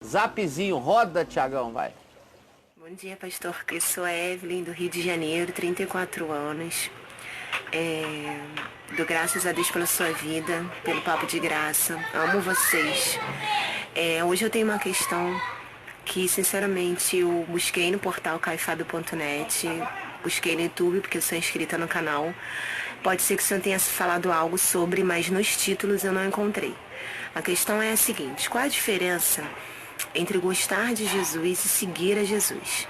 Zapzinho, roda, Tiagão, vai. Bom dia, pastor. Eu sou a Evelyn, do Rio de Janeiro, 34 anos. Dou graças a Deus pela sua vida, pelo papo de graça. Amo vocês. Hoje eu tenho uma questão que, sinceramente, eu busquei no portal caifabio.net, busquei no YouTube, porque eu sou inscrita no canal. Pode ser que o senhor tenha falado algo sobre, mas nos títulos eu não encontrei. A questão é a seguinte: qual a diferença entre gostar de Jesus e seguir a Jesus?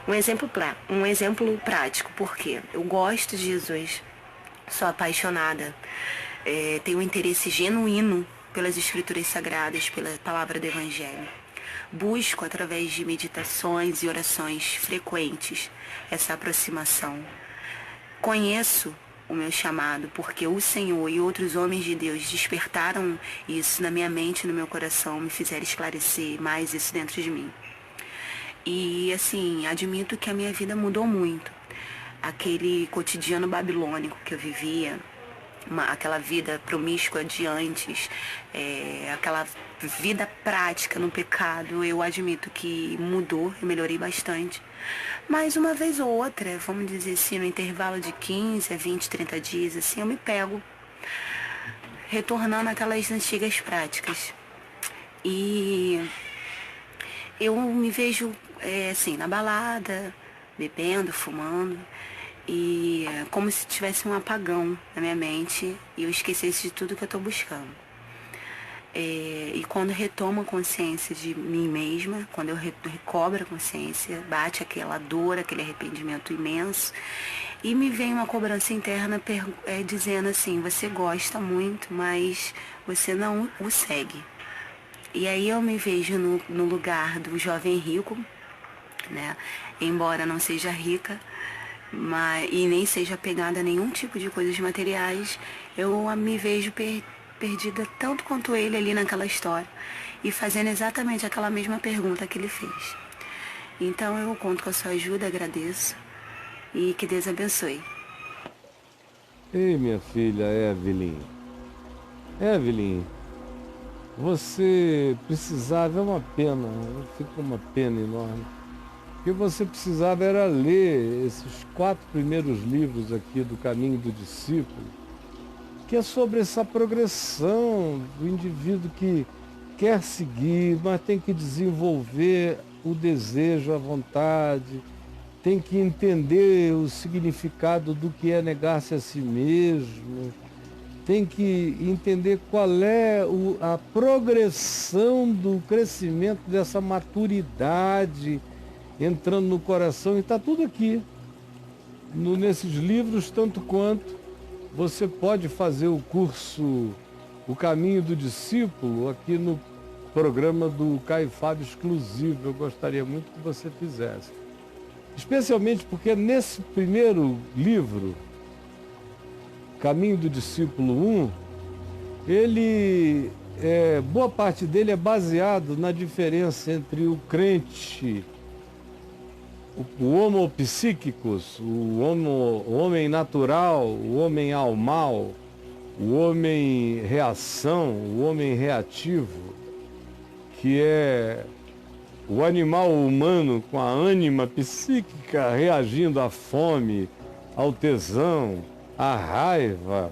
Um exemplo prático, porque eu gosto de Jesus, sou apaixonada, tenho um interesse genuíno pelas escrituras sagradas, pela palavra do Evangelho. Busco, através de meditações e orações frequentes, essa aproximação. Conheço o meu chamado, porque o Senhor e outros homens de Deus despertaram isso na minha mente e no meu coração, me fizeram esclarecer mais isso dentro de mim. E assim, admito que a minha vida mudou muito. Aquele cotidiano babilônico que eu vivia, aquela vida promíscua de antes, aquela vida prática no pecado, eu admito que mudou, eu melhorei bastante. Mas uma vez ou outra, vamos dizer assim, no intervalo de 15 a 20, 30 dias, assim, eu me pego retornando àquelas antigas práticas. E eu me vejo, assim, na balada, bebendo, fumando, e como se tivesse um apagão na minha mente e eu esquecesse de tudo que eu estou buscando. E quando retomo a consciência de mim mesma, quando eu recobro a consciência, bate aquela dor, aquele arrependimento imenso, e me vem uma cobrança interna dizendo assim: você gosta muito, mas você não o segue. E aí eu me vejo no lugar do jovem rico, né? Embora não seja rica, e nem seja apegada a nenhum tipo de coisas materiais, eu me vejo perdida tanto quanto ele ali naquela história e fazendo exatamente aquela mesma pergunta que ele fez. Então eu conto com a sua ajuda, agradeço e que Deus abençoe. Ei, minha filha Evelyn. Evelyn, você precisava, é uma pena, fica uma pena enorme. O que você precisava era ler esses 4 primeiros livros aqui do Caminho do Discípulo, que é sobre essa progressão do indivíduo que quer seguir, mas tem que desenvolver o desejo, a vontade, tem que entender o significado do que é negar-se a si mesmo, tem que entender qual é a progressão do crescimento dessa maturidade entrando no coração, e está tudo aqui, nesses livros, tanto quanto você pode fazer o curso O Caminho do Discípulo aqui no programa do Caio Fábio exclusivo. Eu gostaria muito que você fizesse. Especialmente porque nesse primeiro livro, Caminho do Discípulo 1, boa parte dele é baseado na diferença entre o crente, o homo psíquicos, o homem natural, o homem almal, o homem reação, o homem reativo, que é o animal humano com a ânima psíquica reagindo à fome, ao tesão, à raiva,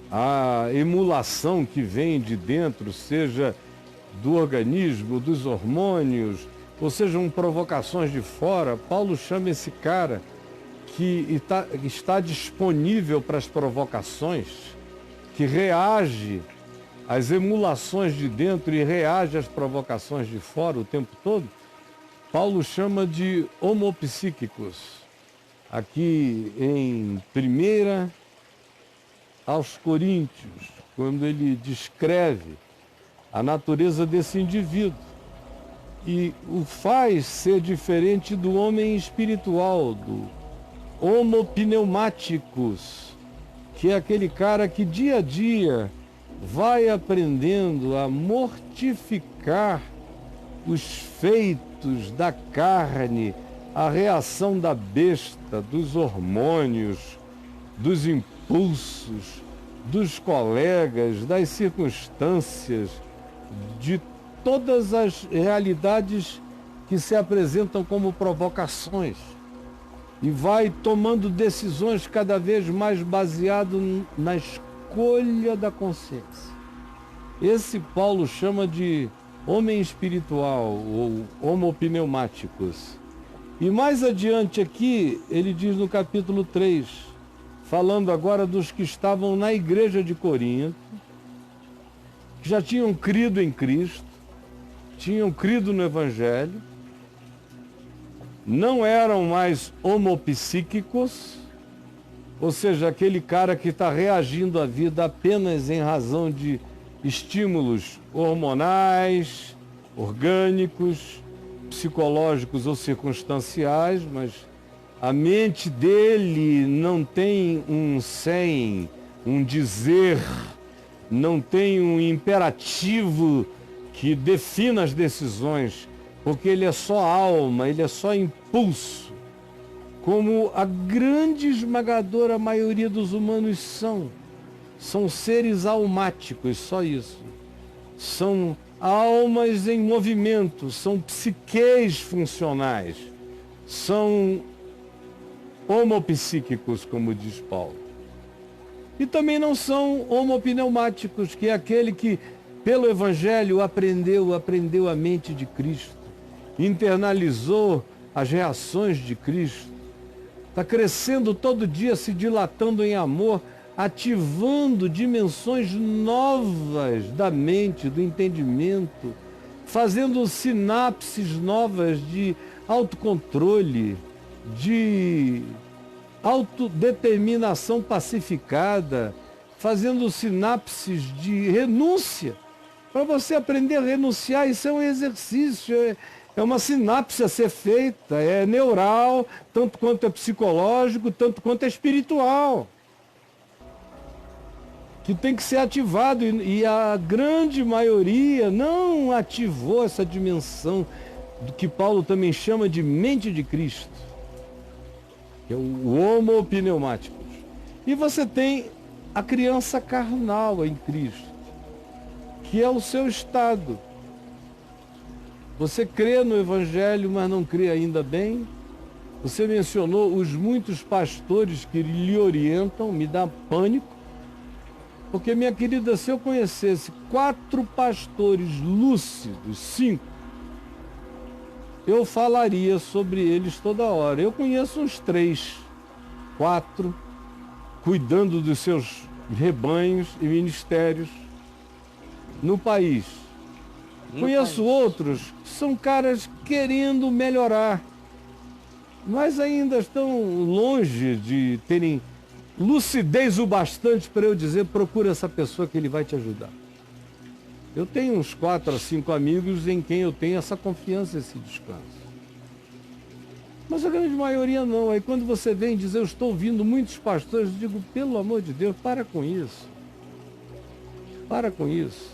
à emulação que vem de dentro, seja do organismo, dos hormônios, ou sejam provocações de fora. Paulo chama esse cara que está disponível para as provocações, que reage às emulações de dentro e reage às provocações de fora o tempo todo. Paulo chama de homopsíquicos. Aqui em 1 aos Coríntios, quando ele descreve a natureza desse indivíduo, e o faz ser diferente do homem espiritual, do homo pneumáticos, que é aquele cara que dia a dia vai aprendendo a mortificar os feitos da carne, a reação da besta, dos hormônios, dos impulsos, dos colegas, das circunstâncias, de todas as realidades que se apresentam como provocações e vai tomando decisões cada vez mais baseado na escolha da consciência. Esse Paulo chama de homem espiritual ou homopneumáticos. E mais adiante aqui, ele diz no capítulo 3, falando agora dos que estavam na igreja de Corinto, que já tinham crido em Cristo, tinham crido no Evangelho, não eram mais homopsíquicos, ou seja, aquele cara que está reagindo à vida apenas em razão de estímulos hormonais, orgânicos, psicológicos ou circunstanciais, mas a mente dele não tem um sem, um dizer, não tem um imperativo que defina as decisões, porque ele é só alma, ele é só impulso, como a grande esmagadora maioria dos humanos são. São seres almáticos, só isso. São almas em movimento, são psiques funcionais, são homopsíquicos, como diz Paulo. E também não são homopneumáticos, que é aquele que, pelo Evangelho, aprendeu a mente de Cristo, internalizou as reações de Cristo, está crescendo todo dia, se dilatando em amor, ativando dimensões novas da mente, do entendimento, fazendo sinapses novas de autocontrole, de autodeterminação pacificada, fazendo sinapses de renúncia. Para você aprender a renunciar, isso é um exercício, é uma sinapse a ser feita, é neural, tanto quanto é psicológico, tanto quanto é espiritual, que tem que ser ativado, e a grande maioria não ativou essa dimensão do que Paulo também chama de mente de Cristo, que é o homopneumático. E você tem a criança carnal em Cristo, que é o seu estado. Você crê no Evangelho, mas não crê ainda bem. Você mencionou os muitos pastores que lhe orientam, me dá pânico. Porque, minha querida, se eu conhecesse 4 pastores lúcidos, 5, eu falaria sobre eles toda hora. Eu conheço uns 3, 4, cuidando dos seus rebanhos e ministérios no país. Conheço outros que são caras querendo melhorar, mas ainda estão longe de terem lucidez o bastante para eu dizer, procura essa pessoa que ele vai te ajudar. Eu tenho uns 4 a 5 amigos em quem eu tenho essa confiança, esse descanso. Mas a grande maioria não. Aí quando você vem dizer, eu estou ouvindo muitos pastores, eu digo, pelo amor de Deus, para com isso. Para com isso.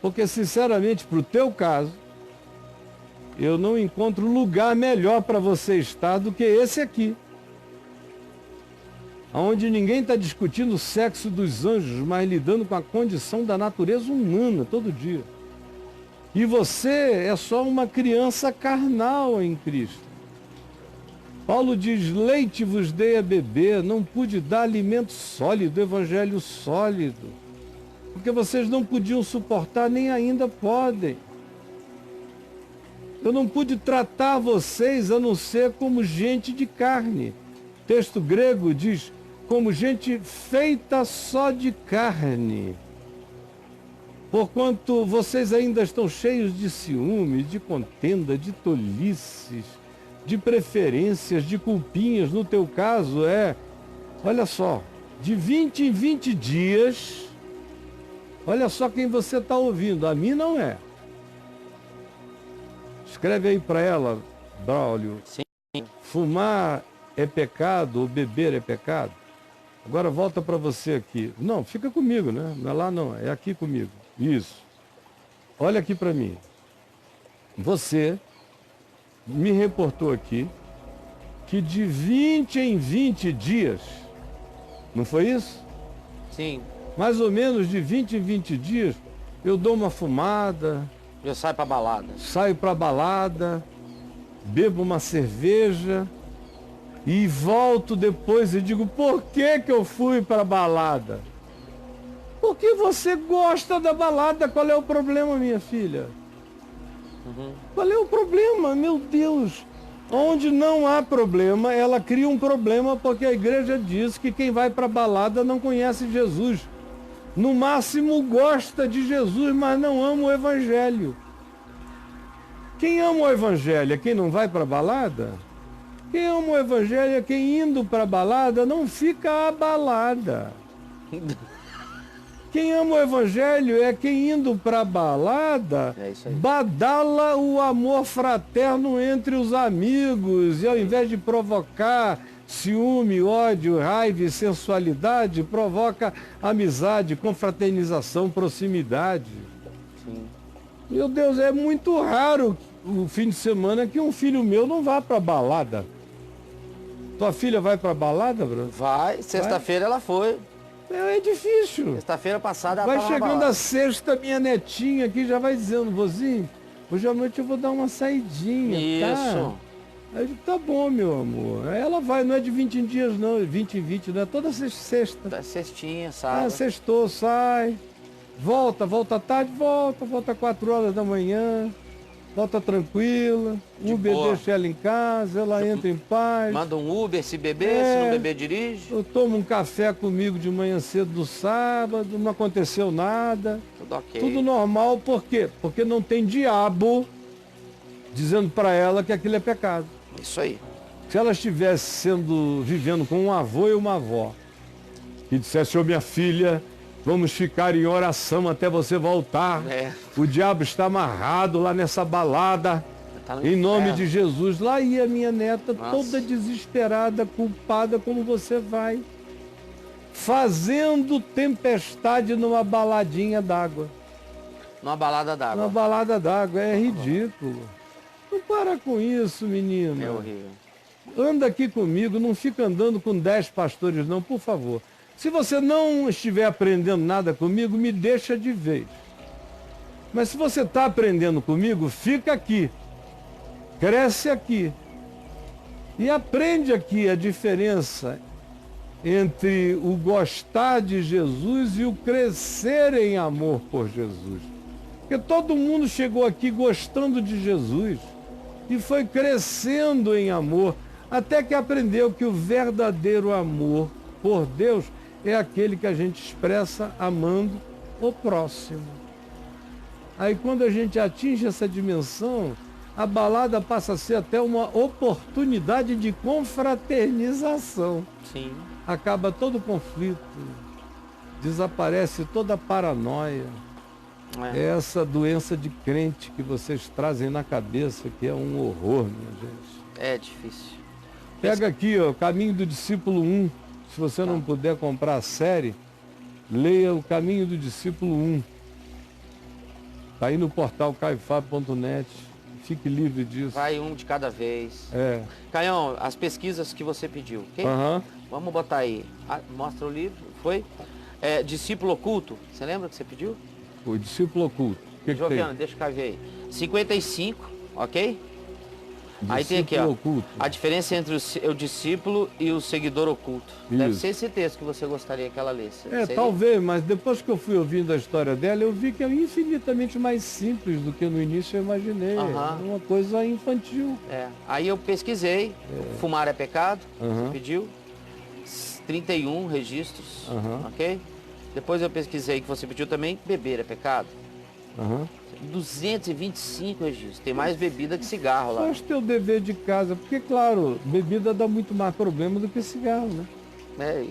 Porque, sinceramente, para o teu caso, eu não encontro lugar melhor para você estar do que esse aqui. Onde ninguém está discutindo o sexo dos anjos, mas lidando com a condição da natureza humana todo dia. E você é só uma criança carnal em Cristo. Paulo diz, leite vos dei a beber, não pude dar alimento sólido, evangelho sólido. Porque vocês não podiam suportar, nem ainda podem. Eu não pude tratar vocês a não ser como gente de carne. O texto grego diz, como gente feita só de carne. Porquanto vocês ainda estão cheios de ciúmes, de contenda, de tolices, de preferências, de culpinhas. No teu caso olha só, de 20 em 20 dias, olha só quem você está ouvindo, a mim não é. Escreve aí para ela, Braulio. Sim. Fumar é pecado ou beber é pecado? Agora volta para você aqui. Não, fica comigo, né? Não é lá não, é aqui comigo. Isso. Olha aqui para mim. Você me reportou aqui que de 20 em 20 dias, não foi isso? Sim. Mais ou menos de 20 em 20 dias, eu dou uma fumada, Já sai pra balada. saio pra balada, bebo uma cerveja e volto depois e digo, por que que eu fui pra balada? Porque você gosta da balada, qual é o problema, minha filha? Qual é o problema, meu Deus? Onde não há problema, ela cria um problema porque a igreja diz que quem vai pra balada não conhece Jesus. No máximo gosta de Jesus, mas não ama o evangelho. Quem ama o evangelho é quem não vai pra balada? Quem ama o evangelho é quem indo pra balada não fica abalada. Quem ama o evangelho é quem indo pra balada É isso aí. badala o amor fraterno entre os amigos e ao invés de provocar ciúme, ódio, raiva e sensualidade, provoca amizade, confraternização, proximidade. Sim. Meu Deus, é muito raro o fim de semana que um filho meu não vá pra balada. Tua filha vai pra balada, Bruno? Vai, sexta-feira ela foi. É difícil. Sexta-feira passada ela Vai tava na chegando balada. a sexta, minha netinha aqui já vai dizendo, vozinho, hoje à noite eu vou dar uma saidinha, tá? Isso. Aí eu digo, tá bom, meu amor. Aí ela vai, não é de 20 em dias não, é 20 em 20, não é toda sexta. Da Cestinha, Ah, sábado. sextou, sai, volta à tarde, volta 4 horas da manhã, volta tranquila, De Uber boa. deixa ela em casa, ela entra em paz. Manda um Uber se beber, É. se não beber dirige. Eu tomo um café comigo de manhã cedo do sábado, não aconteceu nada. Tudo ok. Tudo normal, por quê? Porque não tem diabo dizendo para ela que aquilo é pecado. Isso aí. Se ela estivesse vivendo com um avô e uma avó, que dissesse, ô minha filha, vamos ficar em oração até você voltar. É. O diabo está amarrado lá nessa balada. Tá no Em nome inferno. de Jesus. Lá ia minha neta, Nossa. toda desesperada, culpada, como você vai. Fazendo tempestade numa baladinha d'água. Numa balada Uma d'água. balada d'água, é ridículo. Não para com isso, menina. É horrível. Anda aqui comigo, não fica andando com 10 pastores não, por favor. Se você não estiver aprendendo nada comigo, me deixa de vez. Mas se você está aprendendo comigo, fica aqui. Cresce aqui. E aprende aqui a diferença entre o gostar de Jesus e o crescer em amor por Jesus. Porque todo mundo chegou aqui gostando de Jesus e foi crescendo em amor, até que aprendeu que o verdadeiro amor por Deus é aquele que a gente expressa amando o próximo. Aí quando a gente atinge essa dimensão, a balada passa a ser até uma oportunidade de confraternização. Sim. Acaba todo o conflito, desaparece toda a paranoia. É essa doença de crente que vocês trazem na cabeça, que é um horror, minha gente. É difícil. Pega aqui, ó, Caminho do Discípulo 1. Se você não puder comprar a série, leia o Caminho do Discípulo 1. Está aí no portal caifab.net. Fique livre disso. Vai um de cada vez. É. Caião, as pesquisas que você pediu, ok? Aham. Vamos botar aí. Ah, mostra o livro, foi? É, Discípulo Oculto. Você lembra que você pediu? O Discípulo Oculto. O que que Joviano, tem? deixa eu ver aí. 55, ok? Aí tem aqui, Discípulo ó. Oculto. A diferença entre o discípulo e o seguidor oculto. Deve Isso. ser esse texto que você gostaria que ela lesse. É, Seria? talvez, mas depois que eu fui ouvindo a história dela, eu vi que é infinitamente mais simples do que no início eu imaginei. Aham. Uma coisa infantil. É. Aí eu pesquisei. Fumar é pecado. Aham. Você pediu. 31 registros. Aham. Ok? Depois eu pesquisei que você pediu também. Beber é pecado. Aham. 225 registros. Tem mais bebida que cigarro lá. Faz teu dever de casa, porque, claro, bebida dá muito mais problema do que cigarro, né? Né?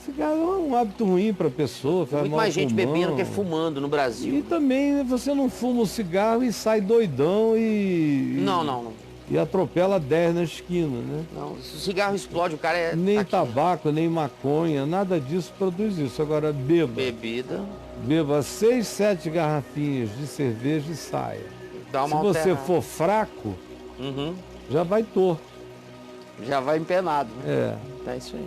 Cigarro é um hábito ruim para a pessoa, faz Muito mal mais gente pulmão. bebendo que fumando no Brasil. E também você não fuma o cigarro e sai doidão Não. e atropela 10 na esquina, né? Não, se o cigarro explode, o cara é. Nem aqui. tabaco, nem maconha, nada disso produz isso. Agora Bebida, beba 6, 7 garrafinhas de cerveja e saia. dá Se uma você alternada. for fraco, Uhum. já vai torto. Já vai empenado, né? É. Tá isso aí.